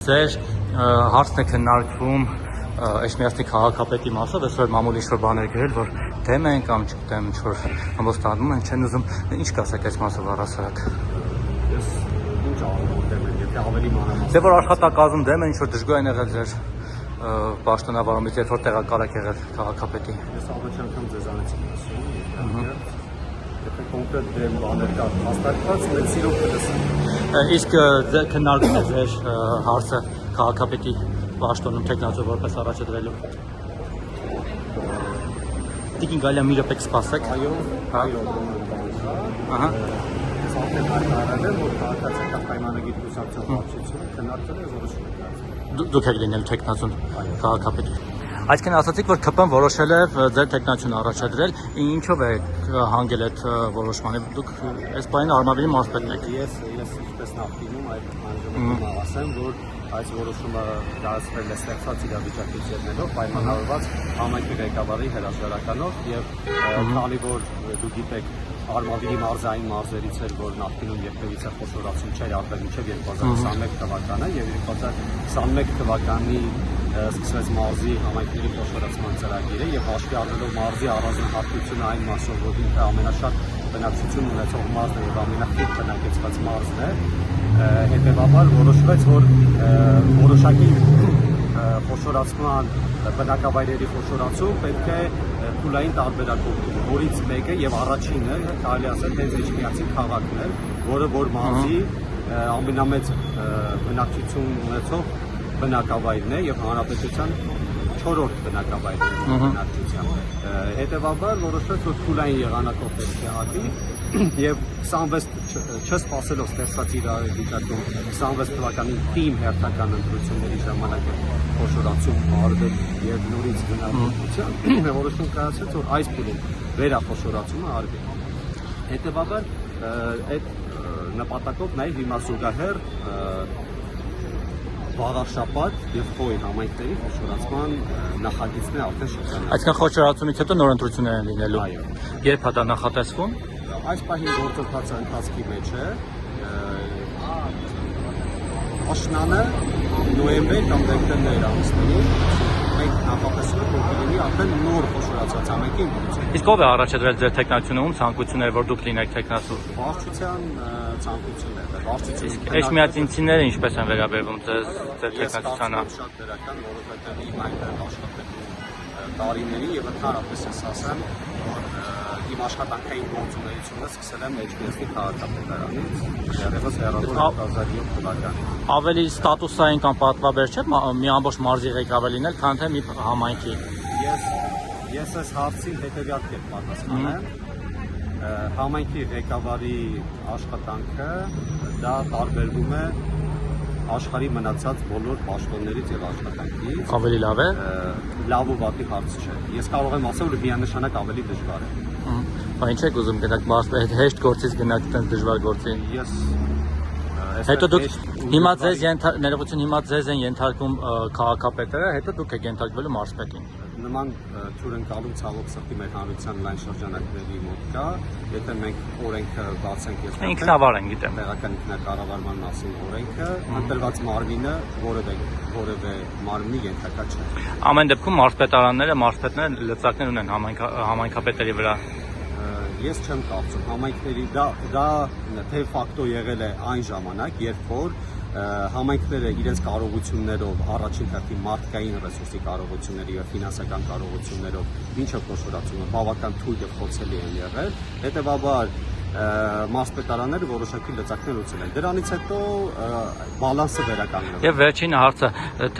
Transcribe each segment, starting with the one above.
Ձեր հարցն է քննարկվում Էջմիածնի քաղաքապետի մասով, այսօր մամուլի ինչ-որ բաներ գրել, որ դեմ են կամ չգիտեմ ինչ-որ ամբողջանում են, չեն ուզում, ինչ կասեք այս մասով առասարակ։ Ես ինչ արվում դեմ են, եթե ավելի մանրամասն։ Դե որ աշխատակազմ դեմ են, ինչ-որ դժգոհ են եղել ձեր պաշտոնավարումից, երբ որ տեղակալ եք եղել քաղաքապետի։ Ես առաջ անգամ ձեզանից եմ ասում, եթե կոնկրետ դեմ բաներ կա հաստատված, մենք սիրով կլսենք։ Իսկ քննարկում է ձեր հարցը քաղաքապետի պաշտոնում տեխնացու որպես առաջադրելու։ Տիկին գալի մի րոպե կսպասեք։ Այո, Ահա։ Սաղթել հայտարարել, որ քաղաքացիական պայմանագիր կուսակցության վարչությունը քննարկել է որոշում է կայացել։ Դուք եք լինել տեխնացուն քաղաքապետի։ Այսինքն ասացիք, որ ԿՊ-ն որոշել է ձեր տեխնացուն առաջադրել, ինչով է հանգել այդ որոշմանը։ Դուք այս բանը արմավիրի մարզպետն եք։ Ես ինչպես նախկինում այդ անջատում ասեմ, որ այս որոշումը կայացվել է ստեղծված իրավիճակից ելնելով, պայմանավորված համայնքի ղեկավարի հրաժարականով եւ քանի որ դուք գիտեք Արմավիրի մարզային մարզերից էր, որ նախկինում երբևիցե խոշորացում չէր արվել մինչև 2021 թվականը եւ 2021 թվականի սկսվեց մարզի համայնքների խոշորացման ծրագիրը եւ հաշվի առնելով մարզի առանձնահատկությունը այն մասով, որ ինքը ամենաշատ բնակչություն ունեցող մարզն է եւ ամենախիտ բնակեցված մարզն է, հետեւաբար որոշվեց, որ որոշակի խոշորացման բնակավայրերի խոշորացում պետք է փուլային տարբերակով լինի, որից մեկը եւ առաջինը կարելի ասել հենց Էջմիածնի քաղաքն էր, որը որ մարզի ամենամեծ բնակչություն ունեցող բնակավայրն է եւ հանրապետության 4-րդ բնակավայրն է բնակչությամբ։ Հետեւաբար որոշվեց, որ փուլային եղանակով պետք է հատի եւ 26 չսպասելով ստեղծած իրավիճակում 26 թվականի թիմ հերթական ընտրությունների ժամանակ խոշորացում արվել եւ նորից գնահատության որոշում կայացրեց, որ այս փուլում վերախոշորացումը արվի։ Հետեւաբար այդ նպատակով նաեւ հիմա զուգահեռ Վաղարշապատ եւ Խոյ համայնքների խոշորացման նախագիծն է արդեն շրջանում։ Այսինքն խոշորացումից հետո նոր ընտրություններ են լինելու։ Այո։ Երբ է դա նախատեսվում։ Այս պահին գործընթացը ընթացքի մեջ է։ Աշնանը նոյեմբեր կամ դեկտեմբեր ամիսներին մենք նախատեսում ենք, որ լինի արդեն նոր խոշորացած համայնքի ընտրություն։ Իսկ ով է առաջադրել ձեր տեխնացիոնում ցանկությունները, որ դուք լինեք տեխնացու։ Վարչության ցանկությունները, վարչության։ Էջմիածինցիները ինչպես են վերաբերվում ձեր տեխնացությանը։ Շատ դրական, որովհետև իմ այնտեղ աշխատելու տարիների եւ ընդհանրապես ես ասեմ, որ իմ աշխատանքային գործունեությունը սկսել եմ Էջմիածնի քաղաքապետարանից, դեռևս հեռավոր 2007 թվականին։ Ավելի ստատուսային կամ պատվաբեր չէ՞ մի ամբողջ մարզի ղեկավար լինել, քան թե մի համայնքի։ Ես այս հարցին հետևյալ կերպ պատասխանեմ։ Համայնքի ղեկավարի աշխատանքը դա տարբերվում է աշխարհի մնացած բոլոր պաշտոններից եւ աշխատանքից։ Ավելի լավ է։ Լավ ու վատի հարց չէ։ Ես կարող եմ ասել, որ միանշանակ ավելի դժվար է։ Բայց ինչ եք ուզում գնաք մարզպետ հեշտ գործից գնաք այդպես դժվար գործի։ Ես Հետո դուք հիմա ձեզ ներողություն հիմա ձեզ են ենթարկում քաղաքապետերը, հետո դուք եք ենթարկվելու մարզպետին։ Նման թյուրընկալում ցավոք սրտի մեր հանրության լայն շրջանակների մոտ կա, եթե մենք օրենքը բացենք ես Ինքնավար են, գիտեմ։ Տեղական ինքնակառավարման մասին օրենքը, ընտրված մարմինը որևէ մարմնի ենթակա չէ։ Ամեն դեպքում մարզպետները լծակներ ունեն համայնքապետերի վրա։ Ես չեմ կարծում, համայնքների դա թե ֆակտո եղել է այն ժամանակ, երբ որ համայնքները իրենց կարողություններով առաջին հերթին մարդկային ռեսուրսի կարողությունների եւ ֆինանսական կարողություններով ինչը խոշորացումը բավական թույլ եւ խոցելի են եղել, հետեւաբար մարզպետարանները որոշակի լծակներ ունեցել են։ Դրանից հետո բալանսը վերականգնվել։ Եվ վերջին հարցը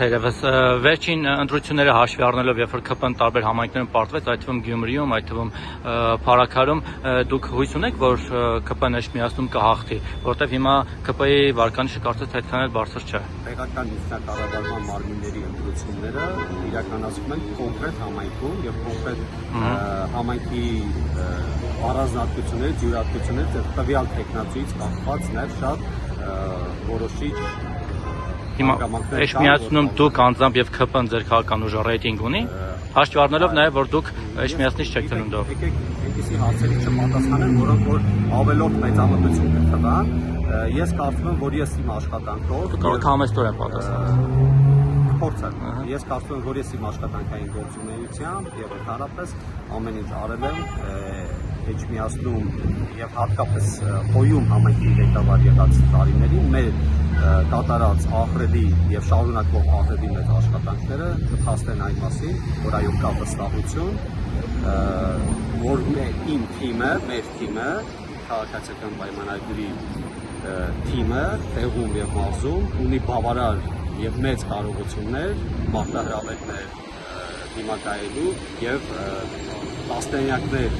թերևս վերջին ընտրությունները հաշվի առնելով, երբ որ ԿՊ-ն տարբեր համայնքներում պարտվեց, այդ թվում Գյումրիում, այդ թվում Փարաքարում, դուք հույս ունեք, որ ԿՊ-ն Էջմիածնում կհաղթի, որտեղ հիմա ԿՊ-ի վարկանիշը կարծես թե այդքան էլ բարձր չէ։ Տեղական ինքնակառավարման մարմինների ընտրությունները իրականացվում են կոնկրետ համայնքում եւ կոնկրետ համայնքի առանձնահատկություններից, յուրահատկություններից տվյալ տեխնացուից կախված նաև շատ որոշիչ Հիմա Էջմիածնում դուք անձամբ եւ ԿՊ-ն ձեր քաղաքական ուժը ռեյտինգ ունի, հաշվի առնելով նաեւ որ դուք Էջմիածնից չեք ծնունդով։ Եկեք այնպիսի հարցերի չպատասխանեմ, որոնք որ ավելորդ մեծամտություն կթվան, Ես կարծում եմ, որ ես իմ աշխատանքով Կարող համեստորեն պատասխանել։ փորձել։ Ես կարծում եմ, որ ես իմ աշխատանքային գործունեությամբ եւ ընդհանրապես ամեն ինչ արել եմ Էջմիածնում եւ հատկապես Խոյում համայնքի ղեկավար եղած տարիներին մեր կատարած ահռելի եւ շարունակվող ահռելի մեծ աշխատանքները կփաստեն այն մասին, որ այո կա վստահություն, որ իմ թիմը, մեր թիմը, քաղաքացիական պայմանագրի թիմը տեղում եւ մարզում ունի բավարար եւ մեծ կարողություններ մարտահրավերներ դիմակայելու եւ տասնամյակներ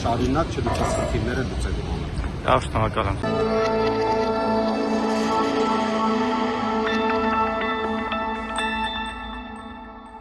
շարունակ չլուծած խնդիրները լուծելու համար։ Լավ, շնորհակալ եմ։